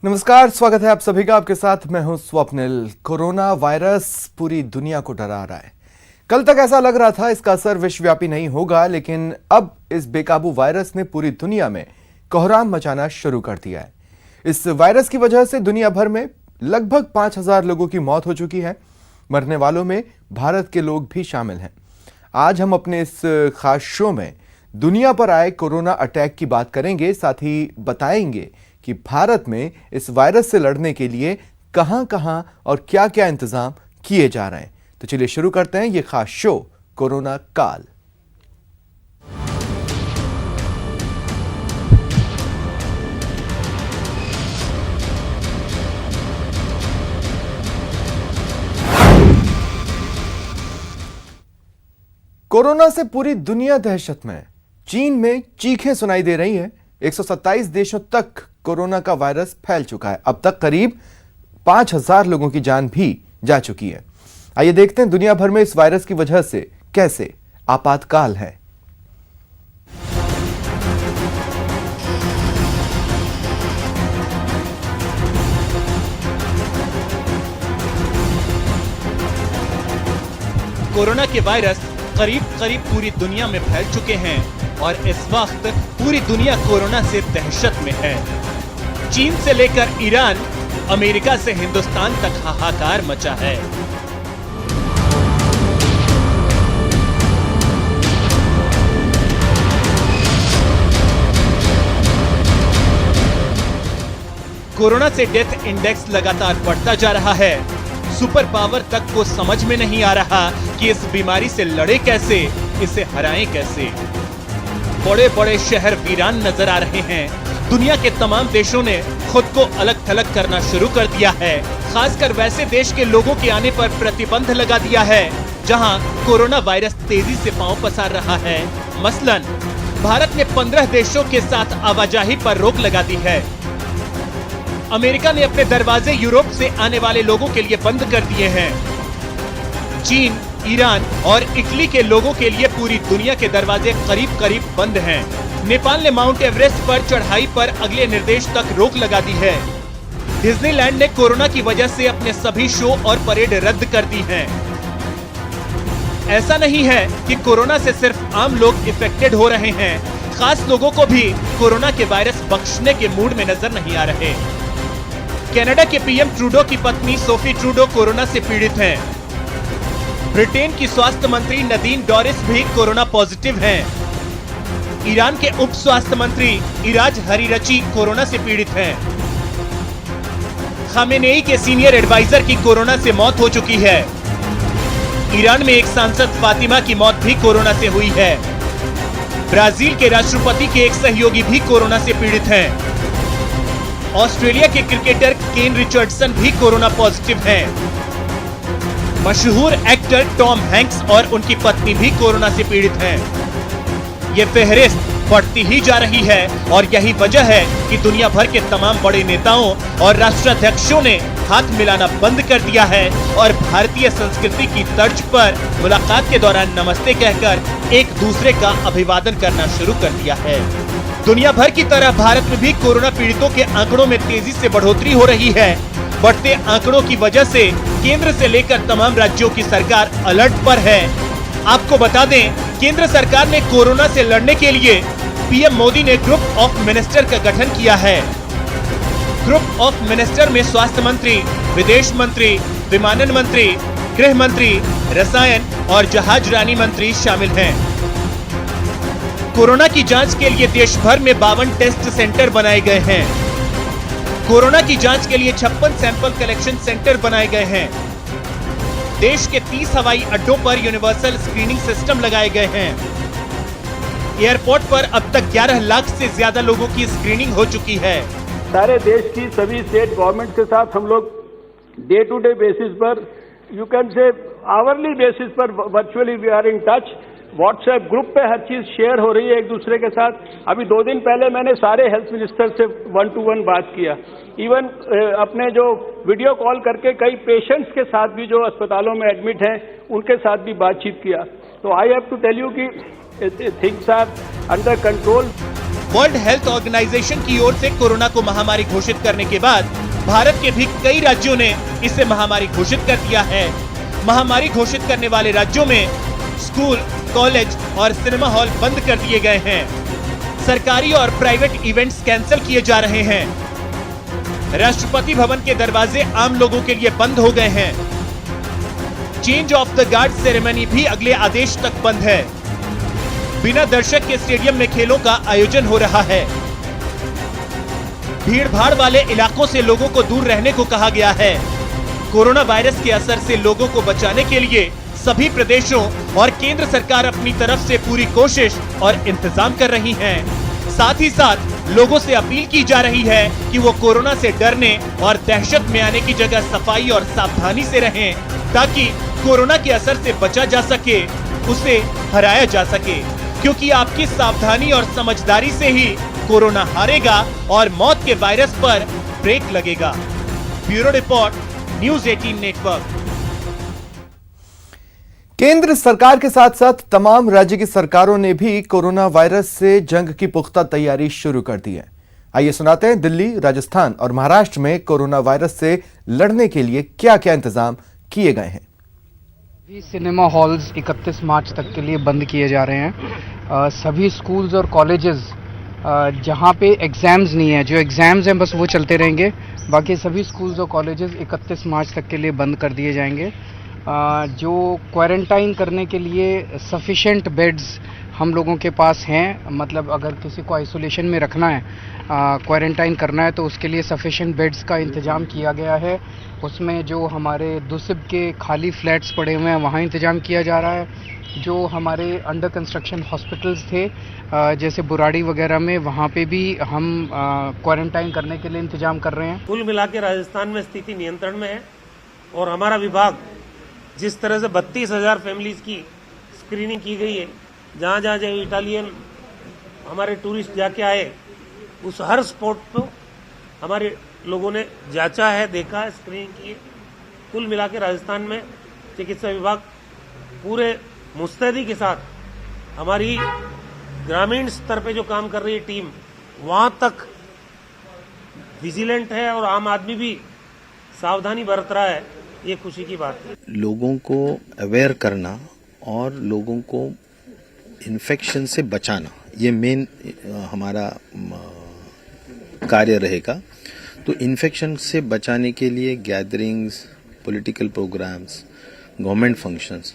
नमस्कार, स्वागत है आप सभी का। आपके साथ मैं हूं स्वप्निल। कोरोना वायरस पूरी दुनिया को डरा रहा है। कल तक ऐसा लग रहा था इसका असर विश्वव्यापी नहीं होगा, लेकिन अब इस बेकाबू वायरस ने पूरी दुनिया में कोहराम मचाना शुरू कर दिया है। इस वायरस की वजह से दुनिया भर में लगभग 5,000 लोगों की मौत हो चुकी है। मरने वालों में भारत के लोग भी शामिल हैं। आज हम अपने इस खास शो में दुनिया पर आए कोरोना अटैक की बात करेंगे, साथ ही बताएंगे कि भारत में इस वायरस से लड़ने के लिए कहां-कहां और क्या-क्या इंतजाम किए जा रहे हैं। तो चलिए शुरू करते हैं ये खास शो कोरोना काल। कोरोना से पूरी दुनिया दहशत में है। चीन में चीखें सुनाई दे रही हैं। 127 देशों तक कोरोना का वायरस फैल चुका है। अब तक करीब 5,000 लोगों की जान भी जा चुकी है। आइए देखते हैं दुनिया भर में इस वायरस की वजह से कैसे आपातकाल है। कोरोना के वायरस करीब पूरी दुनिया में फैल चुके हैं और इस वक्त पूरी दुनिया कोरोना से दहशत में है। चीन से लेकर ईरान, अमेरिका से हिंदुस्तान तक हाहाकार मचा है। कोरोना से डेथ इंडेक्स लगातार बढ़ता जा रहा है। सुपर पावर तक को समझ में नहीं आ रहा कि इस बीमारी से लड़े कैसे, इसे हराएं कैसे। बड़े बड़े शहर वीरान नजर आ रहे हैं। दुनिया के तमाम देशों ने खुद को अलग थलग करना शुरू कर दिया है। खासकर वैसे देश के लोगों के आने पर प्रतिबंध लगा दिया है जहां कोरोना वायरस तेजी से पांव पसार रहा है। मसलन भारत ने 15 देशों के साथ आवाजाही पर रोक लगा दी है। अमेरिका ने अपने दरवाजे यूरोप से आने वाले लोगों के लिए बंद कर दिए हैं। चीन, ईरान और इटली के लोगों के लिए पूरी दुनिया के दरवाजे करीब बंद हैं। नेपाल ने माउंट एवरेस्ट पर चढ़ाई पर अगले निर्देश तक रोक लगा दी है। डिज्नीलैंड ने कोरोना की वजह से अपने सभी शो और परेड रद्द कर दी हैं। ऐसा नहीं है कि कोरोना से सिर्फ आम लोग इफेक्टेड हो रहे हैं, खास लोगों को भी कोरोना के वायरस बख्शने के मूड में नजर नहीं आ रहे। कनाडा के पीएम ट्रूडो की पत्नी सोफी ट्रूडो कोरोना से पीड़ित हैं। ब्रिटेन की स्वास्थ्य मंत्री नदीन डोरिस भी कोरोना पॉजिटिव हैं। ईरान के उप स्वास्थ्य मंत्री इराज हरीरची कोरोना से पीड़ित हैं। खामेनेई के सीनियर एडवाइजर की कोरोना से मौत हो चुकी है। ईरान में एक सांसद फातिमा की मौत भी कोरोना से हुई है। ब्राजील के राष्ट्रपति के एक सहयोगी भी कोरोना से पीड़ित हैं। ऑस्ट्रेलिया के क्रिकेटर केन रिचर्डसन भी कोरोना पॉजिटिव हैं। मशहूर एक्टर टॉम हैंक्स और उनकी पत्नी भी कोरोना से पीड़ित हैं। ये फहरिस्त बढ़ती ही जा रही है और यही वजह है कि दुनिया भर के तमाम बड़े नेताओं और राष्ट्राध्यक्षों ने हाथ मिलाना बंद कर दिया है और भारतीय संस्कृति की तर्ज पर मुलाकात के दौरान नमस्ते कहकर एक दूसरे का अभिवादन करना शुरू कर दिया है। दुनिया भर की तरह भारत में भी कोरोना पीड़ितों के आंकड़ों में तेजी से बढ़ोतरी हो रही है। बढ़ते आंकड़ों की वजह से केंद्र से लेकर तमाम राज्यों की सरकार अलर्ट पर है। आपको बता दें, केंद्र सरकार ने कोरोना से लड़ने के लिए पीएम मोदी ने ग्रुप ऑफ मिनिस्टर का गठन किया है। ग्रुप ऑफ मिनिस्टर में स्वास्थ्य मंत्री, विदेश मंत्री, विमानन मंत्री, गृह मंत्री, रसायन और जहाजरानी मंत्री शामिल हैं। कोरोना की जांच के लिए देश भर में 52 टेस्ट सेंटर बनाए गए हैं। कोरोना की जांच के लिए 56 सैंपल कलेक्शन सेंटर बनाए गए हैं। देश के 30 हवाई अड्डों पर यूनिवर्सल स्क्रीनिंग सिस्टम लगाए गए हैं। एयरपोर्ट पर अब तक 11 लाख से ज्यादा लोगों की स्क्रीनिंग हो चुकी है। सारे देश की सभी स्टेट गवर्नमेंट के साथ हम लोग डे टू डे बेसिस पर, you can say hourly basis पर virtually we are in touch. WhatsApp group पे हर चीज शेयर हो रही है एक दूसरे के साथ। अभी 2 दिन पहले मैंने सारे हेल्थ मिनिस्टर से 1-to-1 बात किया। इवन अपने जो वीडियो कॉल करके कई पेशेंट्स के साथ भी जो अस्पतालों में एडमिट हैं उनके साथ भी बातचीत किया। तो I have to tell you कि things are under control. World Health Organization की ओर से कोरोना को महामारी घोषित करने के बाद भारत के भी कई राज्यों ने इसे महामारी घोषित कर दिया है। महामारी घोषित करने वाले राज्यों में स्कूल, कॉलेज और सिनेमा हॉल बंद कर दिए गए हैं। सरकारी और प्राइवेट इवेंट्स कैंसिल किए जा रहे हैं। राष्ट्रपति भवन के दरवाजे आम लोगों के लिए बंद हो गए हैं। Change of the guard ceremony भी अगले आदेश तक बंद है। बिना दर्शक के स्टेडियम में खेलों का आयोजन हो रहा है। भीड़ भाड़ वाले इलाकों से लोगों को दूर रहने को कहा गया है। कोरोना वायरस के असर से लोगों को बचाने के लिए सभी प्रदेशों और केंद्र सरकार अपनी तरफ से पूरी कोशिश और इंतजाम कर रही हैं। साथ ही साथ लोगों से अपील की जा रही है कि वो कोरोना से डरने और दहशत में आने की जगह सफाई और सावधानी से रहें, ताकि कोरोना के असर से बचा जा सके, उसे हराया जा सके। क्योंकि आपकी सावधानी और समझदारी से ही कोरोना हारेगा और मौत के वायरस पर ब्रेक लगेगा। Bureau report, news 18 network. केंद्र सरकार के साथ साथ तमाम राज्य की सरकारों ने भी कोरोना वायरस से जंग की पुख्ता तैयारी शुरू कर दी है। आइए सुनाते हैं दिल्ली, राजस्थान और महाराष्ट्र में कोरोना वायरस से लड़ने के लिए क्या क्या इंतजाम किए गए हैं। सिनेमा हॉल्स 31 मार्च तक के लिए बंद किए जा रहे हैं। सभी स्कूल्स और कॉलेजेस जहां पे एग्ज़ाम्स नहीं है, जो एग्ज़ाम्स हैं बस वो चलते रहेंगे। बाकी सभी स्कूल्स और कॉलेजेस 31 मार्च तक के लिए बंद कर दिए जाएंगे। जो क्वारंटाइन करने के लिए सफिशेंट बेड्स हम लोगों के पास हैं, मतलब अगर किसी को आइसोलेशन में रखना है, क्वारंटाइन करना है, तो उसके लिए सफिशेंट बेड्स का इंतज़ाम किया गया है। उसमें जो हमारे दुसिब के खाली फ्लैट्स पड़े हुए हैं वहाँ इंतज़ाम किया जा रहा है। जो हमारे अंडर कंस्ट्रक्शन हॉस्पिटल्स थे जैसे बुराड़ी वगैरह में, वहाँ पे भी हम क्वारंटाइन करने के लिए इंतज़ाम कर रहे हैं। कुल मिला के राजस्थान में स्थिति नियंत्रण में है और हमारा विभाग जिस तरह से 32,000 फैमिलीज की स्क्रीनिंग की गई है, जहाँ जहाँ जो इटालियन हमारे टूरिस्ट जाके आए, उस हर स्पॉट को हमारे लोगों ने जांचा है, देखा है, स्क्रीनिंग की है। कुल मिला के राजस्थान में चिकित्सा विभाग पूरे मुस्तैदी के साथ, हमारी ग्रामीण स्तर पे जो काम कर रही है टीम, वहां तक विजिलेंट है और आम आदमी भी सावधानी बरत रहा है। ये खुशी की बात है। लोगों को अवेयर करना और लोगों को इन्फेक्शन से बचाना, ये मेन हमारा कार्य रहेगा। तो इन्फेक्शन से बचाने के लिए gatherings, political programmes, government functions,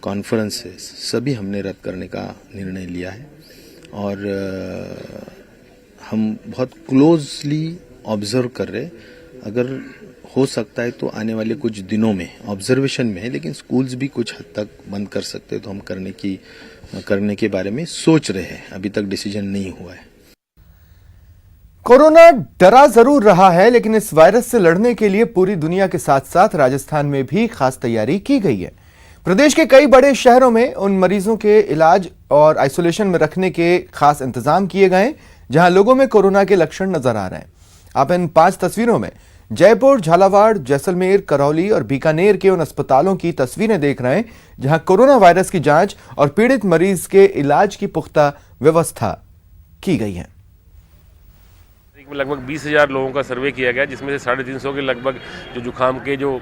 conferences सभी हमने रद्द करने का निर्णय लिया है और हम बहुत क्लोजली ऑब्जर्व कर रहे। अगर हो सकता है तो आने वाले कुछ दिनों में ऑब्जर्वेशन में है, लेकिन स्कूल्स भी कुछ हद तक बंद कर सकते हैं, तो हम करने के बारे में सोच रहे हैं। अभी तक डिसीजन नहीं हुआ है। कोरोना डरा जरूर रहा है, लेकिन इस वायरस से लड़ने के लिए पूरी दुनिया के साथ साथ राजस्थान में भी खास तैयारी की गई है। प्रदेश के कई बड़े शहरों में उन मरीजों के इलाज और आइसोलेशन में रखने के खास इंतजाम किए गए जहां लोगों में कोरोना के लक्षण नजर आ रहे हैं। आप इन 5 तस्वीरों में जयपुर, झालावाड़, जैसलमेर, करौली और बीकानेर के उन अस्पतालों की तस्वीरें देख रहे हैं जहां कोरोना वायरस की जांच और पीड़ित मरीज के इलाज की पुख्ता व्यवस्था की गई है। लगभग 20,000 लोगों का सर्वे किया गया, जिसमें से 350 के लगभग जो जुकाम के जो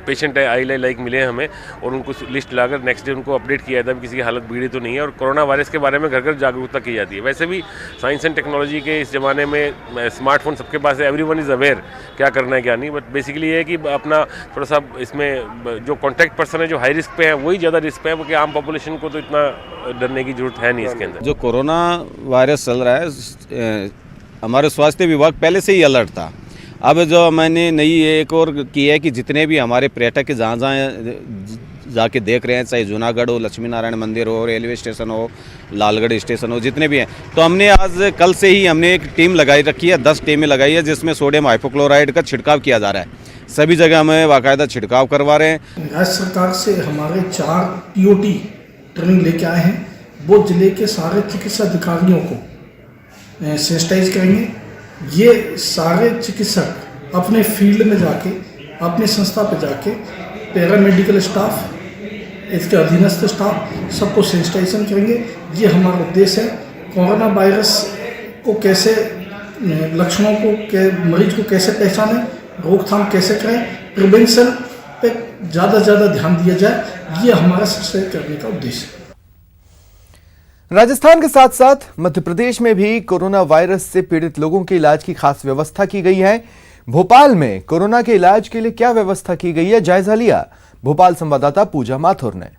पेशेंट है आई लाइक मिले हैं हमें, और उनको लिस्ट लाकर नेक्स्ट डे उनको अपडेट किया जाता है किसी की हालत बिगड़ी तो नहीं है। और कोरोना वायरस के बारे में घर घर जागरूकता की जाती है। वैसे भी साइंस एंड टेक्नोलॉजी के इस ज़माने में स्मार्टफोन सबके पास है, एवरीवन इज़ अवेयर क्या करना है क्या नहीं। बट बेसिकली ये है कि अपना थोड़ा सा इसमें जो कॉन्टैक्ट पर्सन है जो हाई रिस्क पे है वही ज़्यादा रिस्क पे है, क्योंकि आम पॉपुलेशन को तो इतना डरने की जरूरत है नहीं इसके अंदर। जो कोरोना वायरस चल रहा है, हमारे स्वास्थ्य विभाग पहले से ही अलर्ट था। अब जो मैंने नई एक और की है कि जितने भी हमारे पर्यटक जहाँ जाके देख रहे हैं, चाहे जूनागढ़ हो, लक्ष्मी नारायण मंदिर हो, रेलवे स्टेशन हो, लालगढ़ स्टेशन हो, जितने भी हैं, तो हमने आज कल से ही हमने एक टीम लगाई रखी है, 10 टीमें लगाई है, जिसमें सोडियम हाइपोक्लोराइड का छिड़काव किया जा रहा है। सभी जगह हमें बाकायदा छिड़काव करवा रहे हैं। राज्य सरकार से हमारे 4 TOT ट्रेनिंग लेके आए हैं। वो जिले के सारे चिकित्सा अधिकारियों को सेंसिटाइज करेंगे। ये सारे चिकित्सक अपने फील्ड में जाके, अपने संस्था पे जाके पैरामेडिकल स्टाफ, इसके अधीनस्थ स्टाफ सबको सेंसिटाइजेशन करेंगे। ये हमारा उद्देश्य है कोरोना वायरस को कैसे, लक्षणों को मरीज को कैसे पहचानें, रोकथाम कैसे करें, प्रिवेंशन पे ज़्यादा ध्यान दिया जाए, ये हमारा सबसे करने का उद्देश्य है। राजस्थान के साथ साथ मध्य प्रदेश में भी कोरोना वायरस से पीड़ित लोगों के इलाज की खास व्यवस्था की गई है। भोपाल में कोरोना के इलाज के लिए क्या व्यवस्था की गई है, जायजा लिया भोपाल संवाददाता पूजा माथुर ने।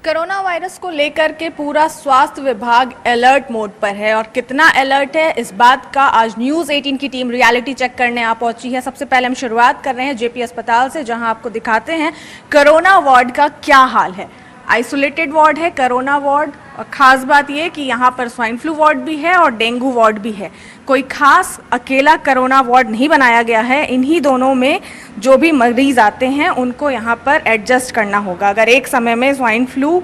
कोरोना वायरस को लेकर के पूरा स्वास्थ्य विभाग अलर्ट मोड पर है और कितना अलर्ट है इस बात का आज न्यूज़ 18 की टीम रियलिटी चेक करने आ पहुंची है। सबसे पहले हम शुरुआत कर रहे हैं जेपी अस्पताल से, जहां आपको दिखाते हैं कोरोना वार्ड का क्या हाल है। आइसोलेटेड वार्ड है कोरोना वार्ड, और ख़ास बात यह कि यहाँ पर स्वाइन फ्लू वार्ड भी है और डेंगू वार्ड भी है। कोई खास अकेला कोरोना वार्ड नहीं बनाया गया है। इन्हीं दोनों में जो भी मरीज आते हैं उनको यहाँ पर एडजस्ट करना होगा। अगर एक समय में स्वाइन फ्लू,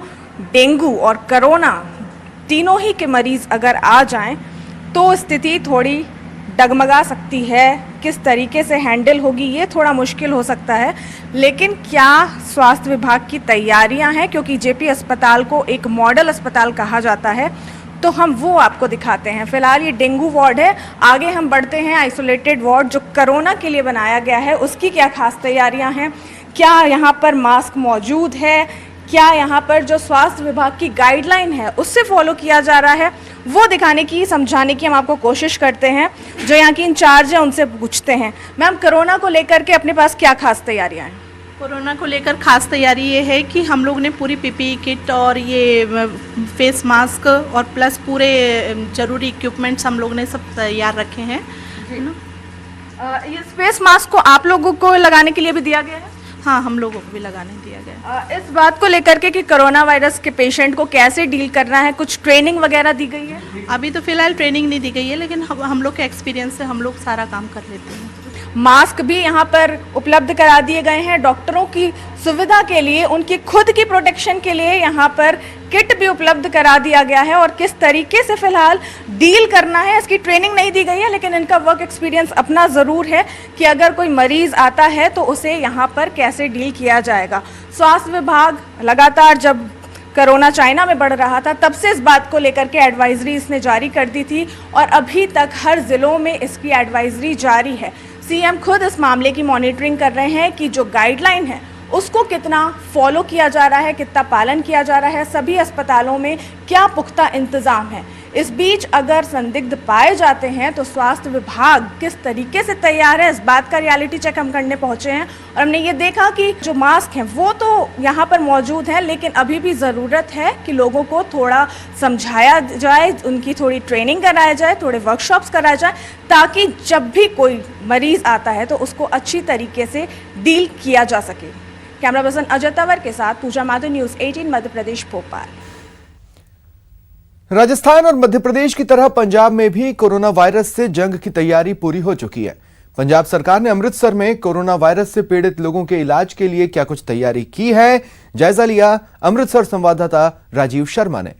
डेंगू और कोरोना तीनों ही के मरीज अगर आ जाएं तो स्थिति थोड़ी डगमगा सकती है। किस तरीके से हैंडल होगी ये थोड़ा मुश्किल हो सकता है, लेकिन क्या स्वास्थ्य विभाग की तैयारियां हैं, क्योंकि जेपी अस्पताल को एक मॉडल अस्पताल कहा जाता है, तो हम वो आपको दिखाते हैं। फिलहाल ये डेंगू वार्ड है, आगे हम बढ़ते हैं आइसोलेटेड वार्ड जो कोरोना के लिए बनाया गया है, उसकी क्या खास तैयारियां हैं, क्या यहाँ पर मास्क मौजूद है, क्या यहाँ पर जो स्वास्थ्य विभाग की गाइडलाइन है उससे फॉलो किया जा रहा है, वो दिखाने की, समझाने की हम आपको कोशिश करते हैं। जो यहाँ की इंचार्ज है उनसे पूछते हैं, मैम कोरोना को लेकर के अपने पास क्या खास तैयारियाँ हैं? कोरोना को लेकर खास तैयारी ये है कि हम लोग ने पूरी पीपीई किट और ये फेस मास्क और प्लस पूरे ज़रूरी इक्विपमेंट्स हम लोग ने सब तैयार रखे हैं। ये फेस मास्क को आप लोगों को लगाने के लिए भी दिया गया है? हाँ, हम लोगों को भी लगाने दिया गया। इस बात को लेकर के कि कोरोना वायरस के पेशेंट को कैसे डील करना है, कुछ ट्रेनिंग वगैरह दी गई है? अभी तो फिलहाल ट्रेनिंग नहीं दी गई है, लेकिन हम लोग के एक्सपीरियंस से हम लोग सारा काम कर लेते हैं। मास्क भी यहाँ पर उपलब्ध करा दिए गए हैं डॉक्टरों की सुविधा के लिए, उनकी खुद की प्रोटेक्शन के लिए यहाँ पर किट भी उपलब्ध करा दिया गया है। और किस तरीके से फिलहाल डील करना है इसकी ट्रेनिंग नहीं दी गई है, लेकिन इनका वर्क एक्सपीरियंस अपना ज़रूर है कि अगर कोई मरीज आता है तो उसे यहाँ पर कैसे डील किया जाएगा। स्वास्थ्य विभाग लगातार, जब कोरोना चाइना में बढ़ रहा था तब से इस बात को लेकर के एडवाइजरी इसने जारी कर दी थी और अभी तक हर ज़िलों में इसकी एडवाइजरी जारी है। सीएम खुद इस मामले की मॉनिटरिंग कर रहे हैं कि जो गाइडलाइन है उसको कितना फॉलो किया जा रहा है, कितना पालन किया जा रहा है, सभी अस्पतालों में क्या पुख्ता इंतज़ाम है। इस बीच अगर संदिग्ध पाए जाते हैं तो स्वास्थ्य विभाग किस तरीके से तैयार है, इस बात का रियलिटी चेक हम करने पहुंचे हैं और हमने ये देखा कि जो मास्क हैं वो तो यहाँ पर मौजूद हैं, लेकिन अभी भी ज़रूरत है कि लोगों को थोड़ा समझाया जाए, उनकी थोड़ी ट्रेनिंग कराया जाए, थोड़े वर्कशॉप्स कराए जाए, ताकि जब भी कोई मरीज़ आता है तो उसको अच्छी तरीके से डील किया जा सके। कैमरा पर्सन अजय तंवर के साथ पूजा माथुर, न्यूज़ 18 मध्य प्रदेश, भोपाल। राजस्थान और मध्य प्रदेश की तरह पंजाब में भी कोरोना वायरस से जंग की तैयारी पूरी हो चुकी है। पंजाब सरकार ने अमृतसर में कोरोना वायरस से पीड़ित लोगों के इलाज के लिए क्या कुछ तैयारी की है, जायजा लिया अमृतसर संवाददाता राजीव शर्मा ने।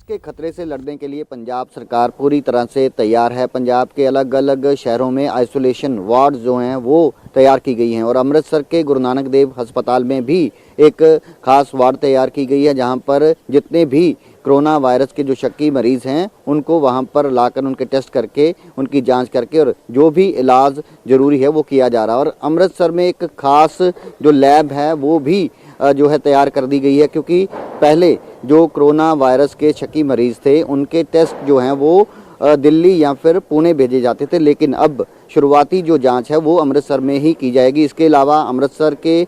के खतरे से लड़ने के लिए पंजाब सरकार पूरी तरह से तैयार है। पंजाब के अलग अलग शहरों में आइसोलेशन वार्ड जो हैं वो तैयार की गई हैं और अमृतसर के गुरु नानक देव अस्पताल में भी एक खास वार्ड तैयार की गई है, जहां पर जितने भी कोरोना वायरस के जो शक्की मरीज हैं उनको वहां पर लाकर उनके टेस्ट करके उनकी जांच करके और जो भी इलाज जरूरी है वो किया जा रहा है। और अमृतसर में एक खास जो लैब है वो भी जो है तैयार कर दी गई है, क्योंकि पहले जो कोरोना वायरस के शक्की मरीज थे उनके टेस्ट जो हैं वो दिल्ली या फिर पुणे भेजे जाते थे, लेकिन अब शुरुआती जो जांच है वो अमृतसर में ही की जाएगी। इसके अलावा अमृतसर के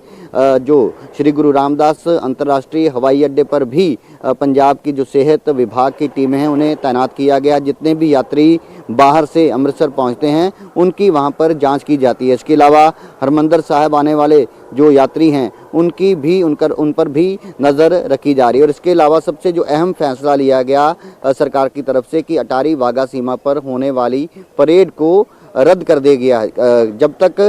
जो श्री गुरु रामदास अंतर्राष्ट्रीय हवाई अड्डे पर भी पंजाब की जो सेहत विभाग की टीमें हैं उन्हें तैनात किया गया। जितने भी यात्री बाहर से अमृतसर पहुंचते हैं उनकी वहां पर जांच की जाती है। इसके अलावा हरमंदिर साहिब आने वाले जो यात्री हैं उनकी भी उन पर भी नज़र रखी जा रही है। और इसके अलावा सबसे जो अहम फैसला लिया गया सरकार की तरफ से कि अटारी वाघा सीमा पर होने वाली परेड को रद्द कर दिया गया है। जब तक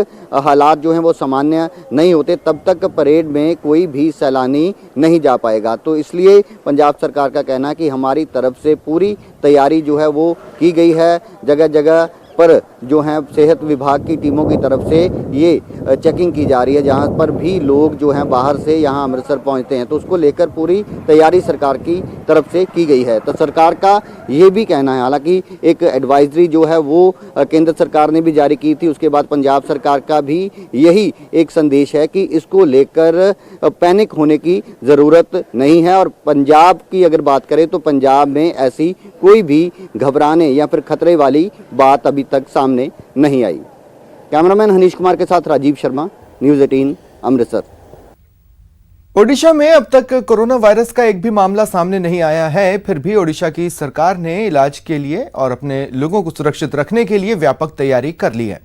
हालात जो हैं वो सामान्य नहीं होते तब तक परेड में कोई भी सैलानी नहीं जा पाएगा। तो इसलिए पंजाब सरकार का कहना है कि हमारी तरफ से पूरी तैयारी जो है वो की गई है। जगह जगह पर जो है सेहत विभाग की टीमों की तरफ से ये चेकिंग की जा रही है। जहाँ पर भी लोग जो हैं बाहर से यहाँ अमृतसर पहुँचते हैं तो उसको लेकर पूरी तैयारी सरकार की तरफ से की गई है। तो सरकार का ये भी कहना है, हालांकि एक एडवाइजरी जो है वो केंद्र सरकार ने भी जारी की थी, उसके बाद पंजाब सरकार का भी यही एक संदेश है कि इसको लेकर पैनिक होने की ज़रूरत नहीं है। और पंजाब की अगर बात करें तो पंजाब में ऐसी कोई भी घबराने या फिर खतरे वाली बात अभी तक सामने नहीं आई। कैमरामैन हनीश कुमार के साथ राजीव शर्मा, न्यूज़ 18 अमृतसर। ओडिशा में अब तक कोरोना वायरस का एक भी मामला सामने नहीं आया है, फिर भी ओडिशा की सरकार ने इलाज के लिए और अपने लोगों को सुरक्षित रखने के लिए व्यापक तैयारी कर ली है।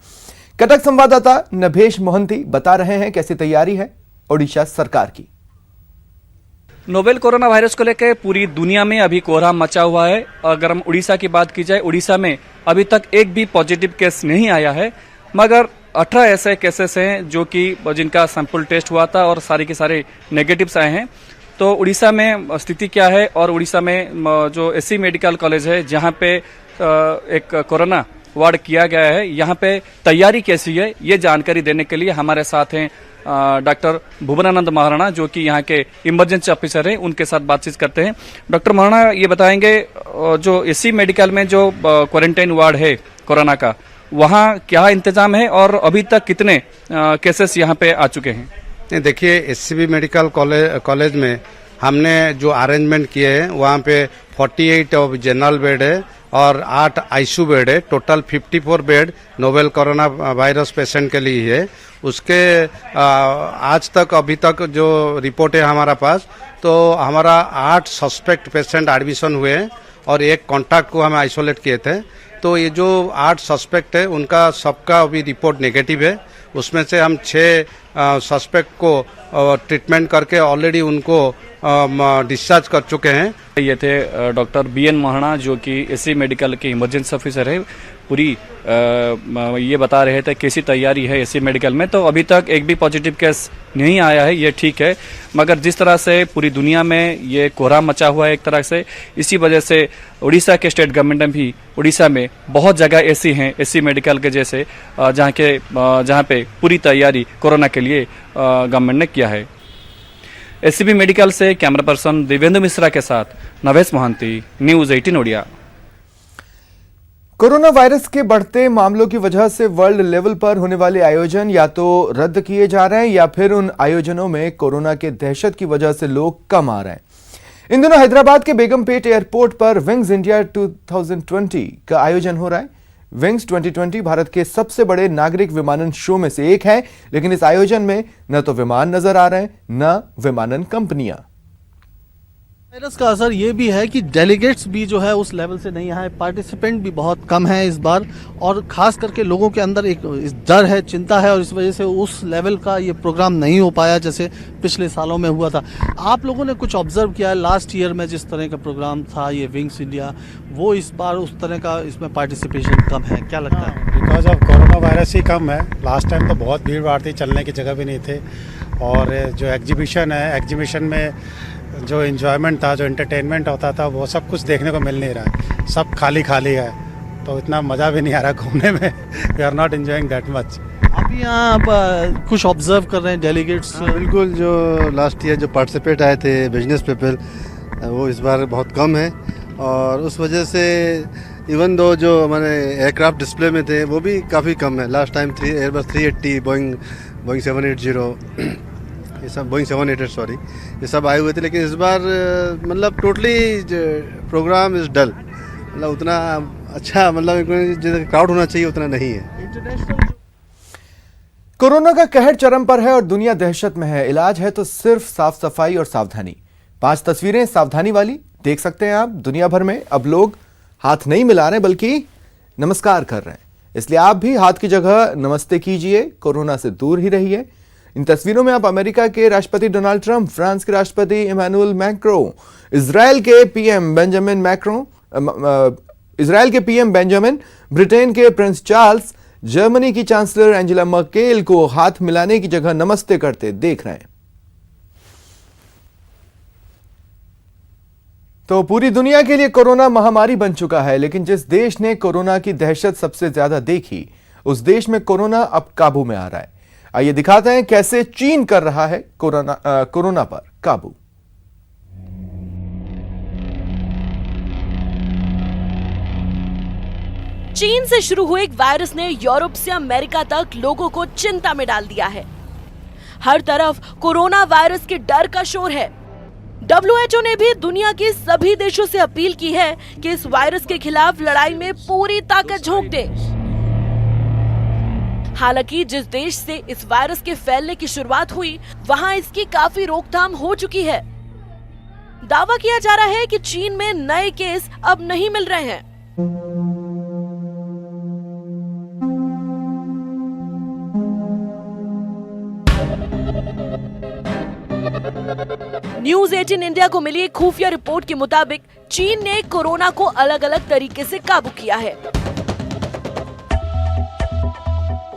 कटक संवाददाता नभेश मोहंती बता रहे हैं कैसी तैयारी है ओडिशा सरकार की। नोवेल कोरोना वायरस को लेकर पूरी दुनिया में अभी कोहराम मचा हुआ है। अगर हम उड़ीसा की बात की जाए, उड़ीसा में अभी तक एक भी पॉजिटिव केस नहीं आया है, मगर 18 ऐसे केसेस हैं जो कि जिनका सैंपल टेस्ट हुआ था और सारे के सारे नेगेटिव्स आए हैं। तो उड़ीसा में स्थिति क्या है और उड़ीसा में जो एससी मेडिकल कॉलेज है जहां पे एक कोरोना वार्ड किया गया है, यहाँ पे तैयारी कैसी है ये जानकारी देने के लिए हमारे साथ हैं डॉक्टर भुवनानंद महाराणा जो कि यहाँ के इमरजेंसी ऑफिसर हैं। उनके साथ बातचीत करते हैं। डॉक्टर महाराणा ये बताएंगे जो एससी मेडिकल में जो क्वारंटाइन वार्ड है कोरोना का, वहाँ क्या इंतजाम है और अभी तक कितने केसेस यहाँ पे आ चुके हैं? नहीं, देखिए एससीबी मेडिकल कॉलेज में हमने जो अरेंजमेंट किए हैं वहाँ पे 48 ऑफ जनरल बेड है और 8 आईसीयू बेड है। Total 54 bed novel corona virus patient के लिए है। उसके आज तक अभी तक जो रिपोर्ट है हमारा पास, तो हमारा 8 सस्पेक्ट पेशेंट एडमिशन हुए हैं और एक कॉन्टैक्ट को हमें आइसोलेट किए थे। तो ये जो 8 सस्पेक्ट है उनका सबका अभी रिपोर्ट नेगेटिव है। उसमें से हम 6 सस्पेक्ट को ट्रीटमेंट करके ऑलरेडी उनको डिस्चार्ज कर चुके हैं। ये थे डॉक्टर बीएन महाराणा जो कि एससी मेडिकल के इमरजेंसी ऑफिसर है। पूरी ये बता रहे थे कैसी तैयारी है एससी मेडिकल में। तो अभी तक एक भी पॉजिटिव केस नहीं आया है, ये ठीक है, मगर जिस तरह से पूरी दुनिया में ये कोहराम मचा हुआ है एक तरह से, इसी वजह से उड़ीसा के स्टेट गवर्नमेंट ने भी उड़ीसा में बहुत जगह ऐसी हैं एससी मेडिकल के जैसे जहाँ पे पूरी तैयारी कोरोना के लिए गवर्नमेंट ने किया है। एससीबी मेडिकल से कैमरा पर्सन दिव्येंदु मिश्रा के साथ Navesh Mohanty, news 18 Odia. Corona virus के बढ़ते मामलों की वजह से वर्ल्ड लेवल पर होने वाले आयोजन या तो रद्द किए जा रहे हैं या फिर उन आयोजनों में कोरोना के दहशत की वजह से लोग कम आ रहे हैं। इन दिनों हैदराबाद के बेगमपेट एयरपोर्ट पर विंग्स इंडिया 2020 का आयोजन हो रहा है। विंग्स 2020 भारत के सबसे बड़े नागरिक विमानन शो में से एक है, लेकिन इस आयोजन में न तो विमान नजर आ रहे हैं न विमानन कंपनियां। वायरस का असर ये भी है कि डेलीगेट्स भी जो है उस लेवल से नहीं आए, पार्टिसिपेंट भी बहुत कम है इस बार, और खास करके लोगों के अंदर एक डर है, चिंता है, और इस वजह से उस लेवल का ये प्रोग्राम नहीं हो पाया जैसे पिछले सालों में हुआ था। आप लोगों ने कुछ ऑब्जर्व किया है लास्ट ईयर में जिस तरह का प्रोग्राम था ये विंग्स इंडिया, वो इस बार उस तरह का इसमें पार्टिसिपेशन कम है, क्या लगता है? बिकॉज ऑफ कोरोना वायरस ही कम है। लास्ट टाइम तो बहुत भीड़ भाड़ थी, चलने की जगह भी नहीं थे, और जो एग्जीबिशन है, एग्जीबिशन में जो एंजॉयमेंट था, जो एंटरटेनमेंट होता था, वो सब कुछ देखने को मिल नहीं रहा है। सब खाली खाली है, तो इतना मज़ा भी नहीं आ रहा घूमने में। We are not enjoying that much. अभी यहाँ कुछ ऑब्जर्व कर रहे हैं डेलीगेट्स? बिल्कुल, जो लास्ट ईयर जो पार्टिसिपेट आए थे बिजनेस पीपल, वो इस बार बहुत कम है, और उस वजह से इवन दो जो हमारे एयरक्राफ्ट डिस्प्ले में थे वो भी काफ़ी कम है। लास्ट टाइम एयरबस 380, बोइंग 780, ये सब बोइंग 788 सॉरी, ये सब आए हुए थे, लेकिन इस बार मतलब टोटली प्रोग्राम इज डल, मतलब उतना अच्छा, मतलब जितना क्राउड होना चाहिए उतना नहीं है। कोरोना का कहर चरम पर है और दुनिया दहशत में है। इलाज है तो सिर्फ साफ सफाई और सावधानी। 5 तस्वीरें सावधानी वाली देख सकते हैं आप। दुनिया भर में अब लोग हाथ नहीं मिला रहे बल्कि नमस्कार कर रहे हैं, इसलिए आप भी हाथ की जगह नमस्ते कीजिए, कोरोना से दूर ही रहिए। इन तस्वीरों में आप अमेरिका के राष्ट्रपति डोनाल्ड ट्रंप, फ्रांस के राष्ट्रपति इमैनुअल मैक्रों, इजराइल के पीएम बेंजामिन, ब्रिटेन के प्रिंस चार्ल्स, जर्मनी की चांसलर एंजेला मर्केल को हाथ मिलाने की जगह नमस्ते करते देख रहे हैं। तो पूरी दुनिया के लिए कोरोना महामारी बन चुका है, लेकिन जिस देश ने कोरोना की दहशत सबसे ज्यादा देखी, उस देश में कोरोना अब काबू में आ रहा है। आइए दिखाते हैं कैसे चीन कर रहा है कोरोना पर काबू। चीन से शुरू हुए एक वायरस ने यूरोप से अमेरिका तक लोगों को चिंता में डाल दिया है। हर तरफ कोरोना वायरस के डर का शोर है। WHO ने भी दुनिया के सभी देशों से अपील की है कि इस वायरस के खिलाफ लड़ाई में पूरी ताकत झोंक दें। हालांकि जिस देश से इस वायरस के फैलने की शुरुआत हुई, वहां इसकी काफी रोकथाम हो चुकी है। दावा किया जा रहा है कि चीन में नए केस अब नहीं मिल रहे हैं। न्यूज 18 इंडिया को मिली एक खुफिया रिपोर्ट के मुताबिक चीन ने कोरोना को अलग अलग तरीके से काबू किया है।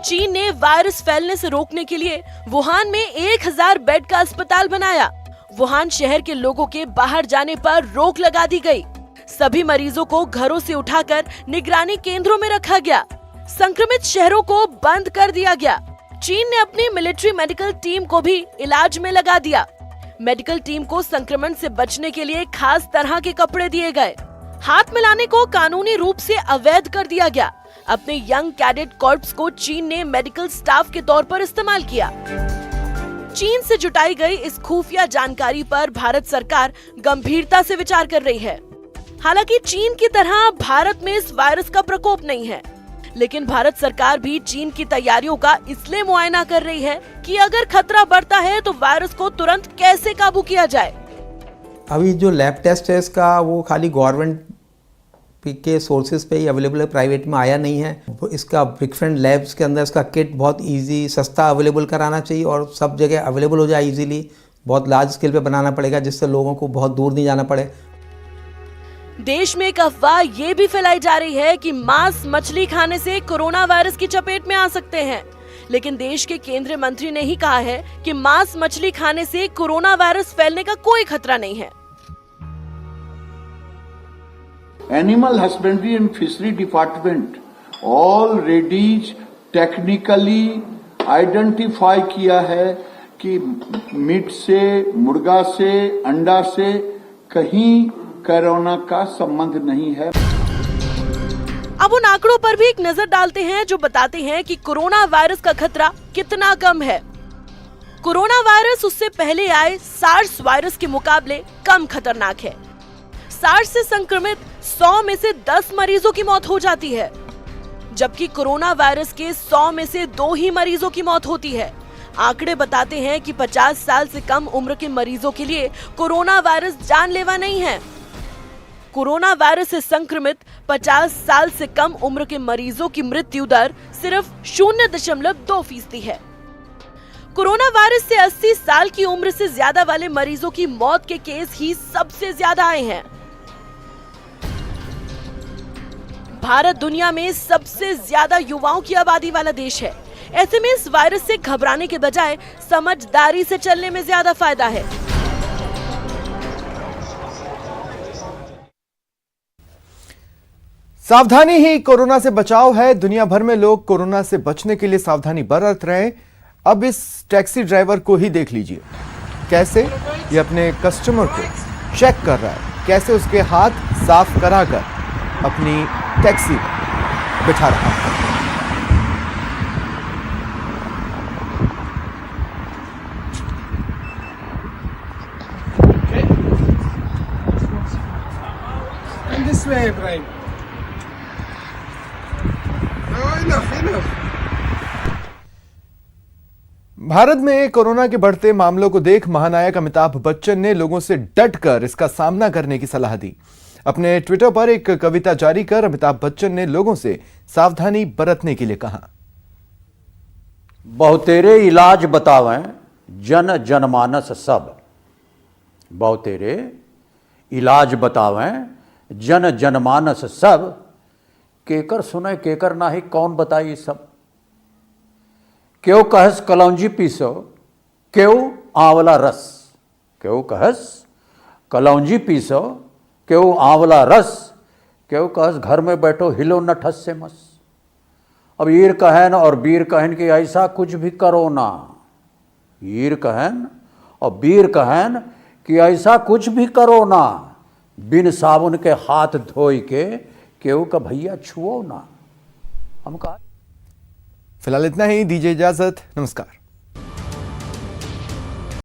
चीन ने वायरस फैलने से रोकने के लिए वुहान में 1000 बेड का अस्पताल बनाया। वुहान शहर के लोगों के बाहर जाने पर रोक लगा दी गई। सभी मरीजों को घरों से उठाकर निगरानी केंद्रों में रखा गया। संक्रमित शहरों को बंद कर दिया गया। चीन ने अपनी मिलिट्री मेडिकल टीम को भी इलाज में लगा दिया। मेडिकल टीम को संक्रमण से बचने के लिए खास तरह के कपड़े दिए गए। हाथ मिलाने को कानूनी रूप से अवैध कर दिया गया। अपने यंग कैडेट कॉर्प्स को चीन ने मेडिकल स्टाफ के तौर पर इस्तेमाल किया। चीन से जुटाई गई इस खुफिया जानकारी पर भारत सरकार गंभीरता से विचार कर रही है। हालांकि चीन की तरह भारत में इस वायरस का प्रकोप नहीं है, लेकिन भारत सरकार भी चीन की तैयारियों का इसलिए मुआयना कर रही है कि अगर खतरा बढ़ता है तो वायरस को तुरंत कैसे काबू किया जाए। अभी जो लैब टेस्ट है इसका वो खाली गवर्नमेंट के सोर्सेज पे ही अवेलेबल है, प्राइवेट में आया नहीं है। इसका डिफरेंट लैब्स के अंदर इसका किट बहुत इजी सस्ता अवेलेबल कराना चाहिए और सब जगह अवेलेबल हो जाए इजीली। बहुत लार्ज स्केल पे बनाना पड़ेगा जिससे लोगों को बहुत दूर नहीं जाना पड़े। देश में एक अफवाह ये भी फैलाई जा रही है कि मांस मछली खाने से कोरोना वायरस की चपेट में आ सकते हैं, लेकिन देश के केंद्रीय मंत्री ने ही कहा है कि मांस मछली खाने से कोरोना वायरस फैलने का कोई खतरा नहीं है। Animal husbandry and fishery department already technically identify किया है कि मीट से, मुर्गा से, अंडा से कहीं कोरोना का संबंध नहीं है। अब उन आंकड़ों पर भी एक नजर डालते हैं जो बताते हैं कि कोरोना वायरस का खतरा कितना कम है। कोरोना वायरस उससे पहले आए सार्स वायरस के मुकाबले कम खतरनाक है। सार्स से संक्रमित 100 में से 10 मरीजों की मौत हो जाती है, जबकि कोरोना वायरस के 100 में से 2 ही मरीजों की मौत होती है। आंकड़े बताते हैं कि 50 साल से कम उम्र के मरीजों के लिए कोरोना वायरस जानलेवा नहीं है। कोरोना वायरस से संक्रमित 50 साल से कम उम्र के मरीजों की मृत्यु दर सिर्फ 0.2% है। कोरोना वायरस से 80 साल की उम्र से ज्यादा वाले मरीजों की मौत के केस ही सबसे ज्यादा आए हैं। भारत दुनिया में सबसे ज्यादा युवाओं की आबादी वाला देश है। ऐसे में इस वायरस से घबराने के बजाय समझदारी से चलने में ज्यादा फायदा है। सावधानी ही कोरोना से बचाव है। दुनिया भर में लोग कोरोना से बचने के लिए सावधानी बरत रहे हैं। अब इस टैक्सी ड्राइवर को ही देख लीजिए, कैसे ये अपने कस्टमर को चेक कर रहा है, कैसे उसके हाथ साफ कराकर अपनी टैक्सी बिठा रहा है। This way, Ibrahim. Enough. Bharat में कोरोना के बढ़ते मामलों को देख महानायक अमिताभ बच्चन ने लोगों से डटकर इसका सामना करने की सलाह दी। अपने ट्विटर पर एक कविता जारी कर अमिताभ बच्चन ने लोगों से सावधानी बरतने के लिए कहा। बहुतेरे इलाज बतावें जन जनमानस सब, बहुतेरे इलाज बतावें जन जनमानस सब, केकर सुने केकर नाही कौन बताई सब। क्यों कहस कलौंजी पीसो क्यों आंवला रस, क्यों कहस कलौंजी पीसो क्यों आंवला रस, क्यों कहस घर में बैठो हिलो न ठस से मस। अब ईर कहन और बीर कहन कि ऐसा कुछ भी करो ना, ईर कहन और बीर कहन कि ऐसा कुछ भी करो ना, बिन साबुन के हाथ धोई के क्यों का भैया छुओ ना। हम कहा फिलहाल इतना ही, दीजिए इजाजत, नमस्कार।